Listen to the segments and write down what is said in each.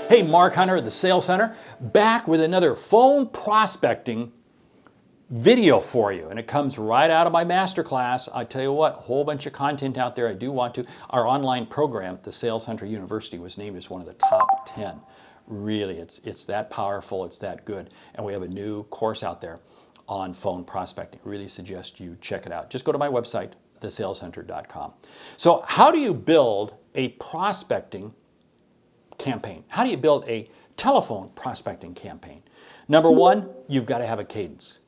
Hey, Mark Hunter, the Sales Center, back with another phone prospecting video for you. And it comes right out of my masterclass. I tell you what, a whole bunch of content out there. I do want to. Our online program, the Sales Hunter University, was named as one of the top 10. Really, it's that powerful, it's that good. And we have a new course out there on phone prospecting. I really suggest you check it out. Just go to my website, thesaleshunter.com. So how do you build a prospecting campaign? How do you build a telephone prospecting campaign? Number one, you've got to have a cadence.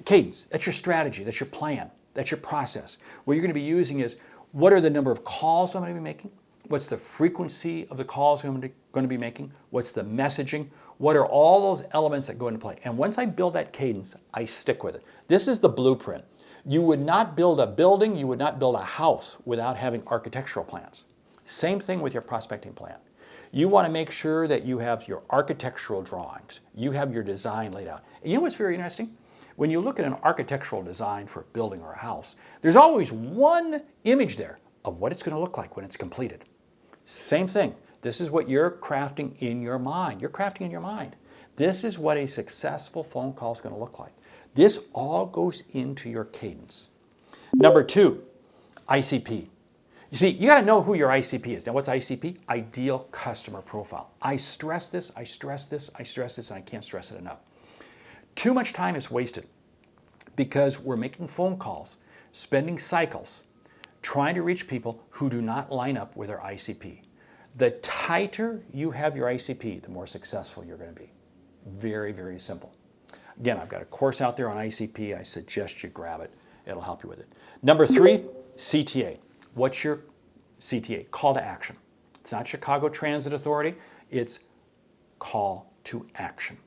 Cadence, that's your strategy, that's your plan, that's your process. What you're going to be using is, what are the number of calls I'm going to be making? What's the frequency of the calls I'm going to be making? What's the messaging? What are all those elements that go into play? And once I build that cadence, I stick with it. This is the blueprint. You would not build a building, you would not build a house without having architectural plans. Same thing with your prospecting plan. You want to make sure that you have your architectural drawings, you have your design laid out. And you know what's very interesting? When you look at an architectural design for a building or a house, there's always one image there of what it's going to look like when it's completed. Same thing. This is what you're crafting in your mind. You're crafting in your mind. This is what a successful phone call is going to look like. This all goes into your cadence. Number two, ICP. You see, you got to know who your ICP is. Now, what's ICP? Ideal Customer Profile. I stress this, I stress this, I stress this, and I can't stress it enough. Too much time is wasted because we're making phone calls, spending cycles, trying to reach people who do not line up with our ICP. The tighter you have your ICP, the more successful you're going to be. Very, very simple. Again, I've got a course out there on ICP. I suggest you grab it. It'll help you with it. Number three, CTA. What's your CTA? Call to action. It's not Chicago Transit Authority. It's call to action.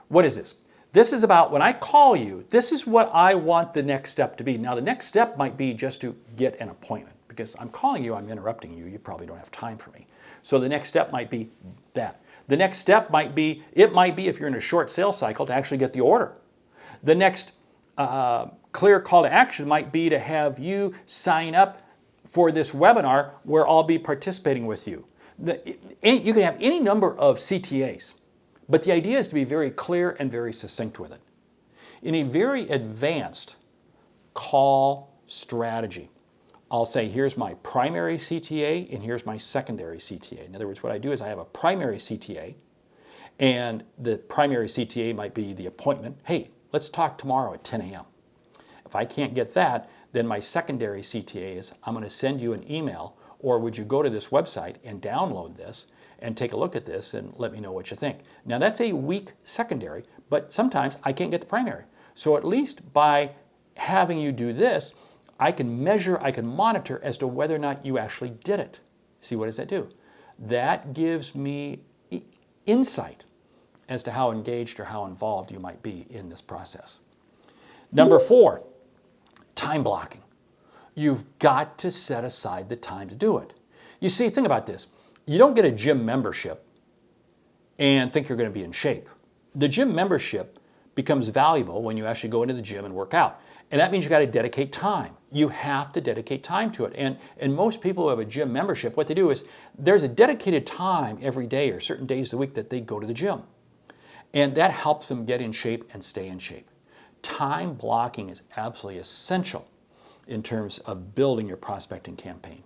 What is this? This is about when I call you, this is what I want the next step to be. Now, the next step might be just to get an appointment because I'm calling you, I'm interrupting you. You probably don't have time for me. So the next step might be that. The next step might be, if you're in a short sales cycle, to actually get the order. The next clear call to action might be to have you sign up for this webinar where I'll be participating with you. You can have any number of CTAs, but the idea is to be very clear and very succinct with it. In a very advanced call strategy, I'll say, here's my primary CTA and here's my secondary CTA. In other words, what I do is I have a primary CTA, and the primary CTA might be the appointment. Hey, let's talk tomorrow at 10 a.m. If I can't get that, then my secondary CTA is, I'm going to send you an email, or would you go to this website and download this and take a look at this and let me know what you think. Now, that's a weak secondary, but sometimes I can't get the primary. So at least by having you do this, I can measure, I can monitor as to whether or not you actually did it. See, what does that do? That gives me insight as to how engaged or how involved you might be in this process. Number four, time blocking. You've got to set aside the time to do it. You see, think about this. You don't get a gym membership and think you're going to be in shape. The gym membership becomes valuable when you actually go into the gym and work out. And that means you got to dedicate time. You have to dedicate time to it. And most people who have a gym membership, what they do is there's a dedicated time every day or certain days of the week that they go to the gym. And that helps them get in shape and stay in shape. Time blocking is absolutely essential in terms of building your prospecting campaign.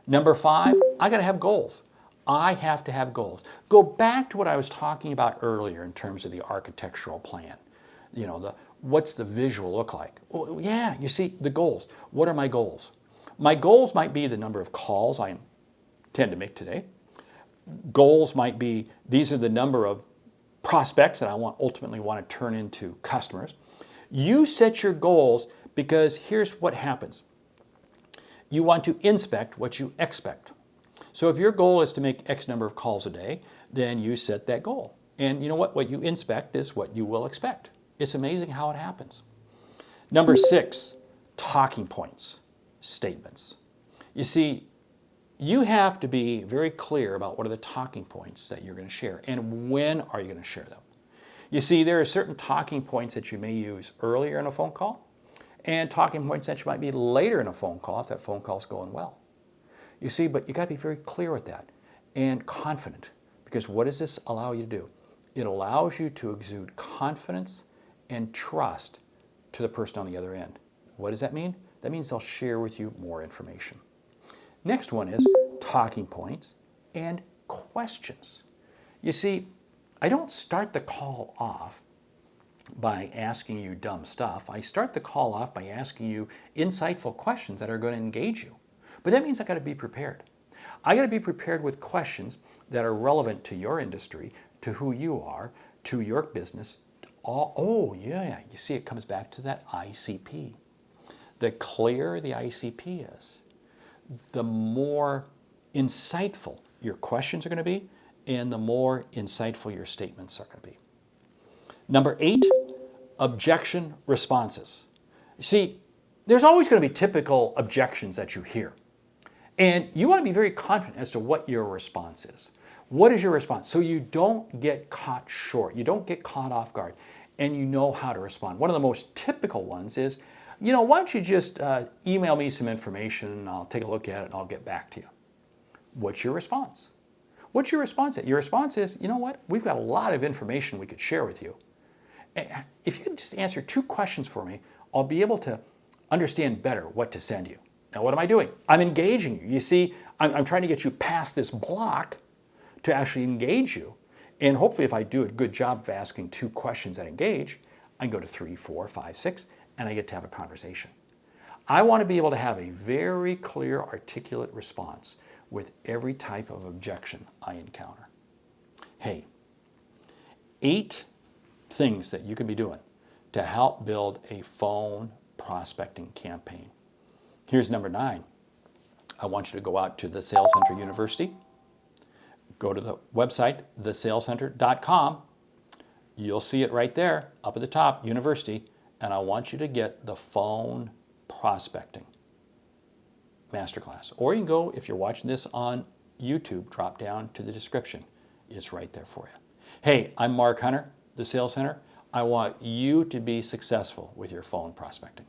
Number five, I got to have goals. I have to have goals. Go back to what I was talking about earlier in terms of the architectural plan. You know, what's the visual look like? Well, yeah, you see, the goals. What are my goals? My goals might be the number of calls I intend to make today. Goals might be, these are the number of prospects that I ultimately want to turn into customers. You set your goals because here's what happens. You want to inspect what you expect. So if your goal is to make X number of calls a day, then you set that goal. And you know what? What you inspect is what you will expect. It's amazing how it happens. Number six, talking points, statements. You see, you have to be very clear about what are the talking points that you're going to share and when are you going to share them. You see, there are certain talking points that you may use earlier in a phone call and talking points that you might be later in a phone call if that phone call is going well. You see, but you got to be very clear with that and confident, Because what does this allow you to do? It allows you to exude confidence and trust to the person on the other end. What does that mean? That means they'll share with you more information. Next one is talking points and questions. You see, I don't start the call off by asking you dumb stuff. I start the call off by asking you insightful questions that are going to engage you. But that means I got to be prepared. I got to be prepared with questions that are relevant to your industry, to who you are, to your business. Oh yeah, you see it comes back to that ICP. The clearer the ICP is, the more insightful your questions are going to be, and the more insightful your statements are going to be. Number 8, objection responses. See, there's always going to be typical objections that you hear. And you want to be very confident as to what your response is. What is your response? So you don't get caught short. You don't get caught off guard. And you know how to respond. One of the most typical ones is, why don't you just email me some information and I'll take a look at it and I'll get back to you. What's your response? What's your response? Your response is, you know what? We've got a lot of information we could share with you. If you could just answer 2 questions for me, I'll be able to understand better what to send you. Now, what am I doing? I'm engaging you. You see, I'm trying to get you past this block to actually engage you. And hopefully, if I do a good job of asking 2 questions that engage, I can go to 3, 4, 5, 6, and I get to have a conversation. I want to be able to have a very clear, articulate response with every type of objection I encounter. Hey, 8 things that you can be doing to help build a phone prospecting campaign. Here's number 9. I want you to go out to the Sales Hunter University. Go to the website, thesaleshunter.com. You'll see it right there, up at the top, University, and I want you to get the phone prospecting masterclass. Or you can go, if you're watching this on YouTube, drop down to the description. It's right there for you. Hey, I'm Mark Hunter, the Sales Hunter. I want you to be successful with your phone prospecting.